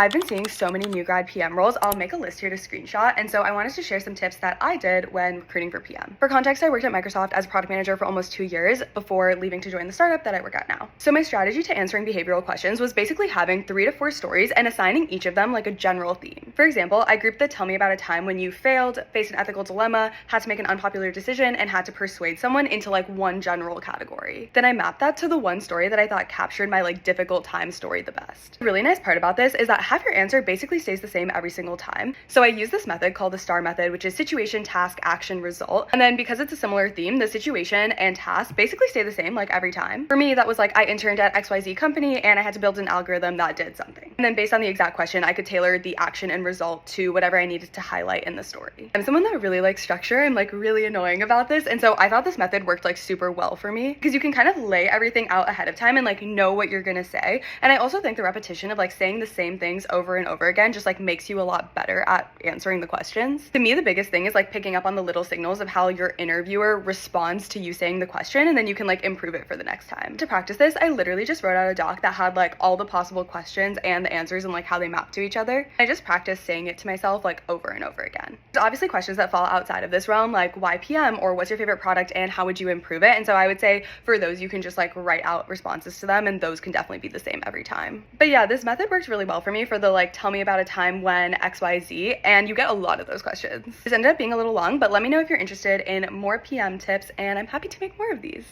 I've been seeing so many new grad PM roles. I'll make a list here to screenshot, and so I wanted to share some tips that I did when recruiting for PM. For context, I worked at Microsoft as a product manager for almost 2 years before leaving to join the startup that I work at now. So my strategy to answering behavioral questions was basically having 3 to 4 stories and assigning each of them like a general theme. For example, I grouped the tell me about a time when you failed, faced an ethical dilemma, had to make an unpopular decision, and had to persuade someone into like one general category. Then I mapped that to the one story that I thought captured my like difficult time story the best. The really nice part about this is that half your answer basically stays the same every single time. So I use this method called the STAR method, which is situation, task, action, result. And then because it's a similar theme, the situation and task basically stay the same like every time. For me, that was like I interned at XYZ company and I had to build an algorithm that did something. And then based on the exact question, I could tailor the action and result to whatever I needed to highlight in the story. I'm someone that really likes structure. I'm like really annoying about this. And so I thought this method worked like super well for me because you can kind of lay everything out ahead of time and like know what you're gonna say. And I also think the repetition of like saying the same things over and over again just like makes you a lot better at answering the questions. To me, the biggest thing is like picking up on the little signals of how your interviewer responds to you saying the question, and then you can like improve it for the next time. To practice this, I literally just wrote out a doc that had like all the possible questions and the answers and like how they map to each other. I just practiced saying it to myself like over and over again. There's obviously questions that fall outside of this realm, like why PM, or what's your favorite product and how would you improve it? And so I would say for those, you can just like write out responses to them, and those can definitely be the same every time. But yeah, this method worked really well for me for the like tell me about a time when XYZ, and you get a lot of those questions. This ended up being a little long, but let me know if you're interested in more PM tips, and I'm happy to make more of these.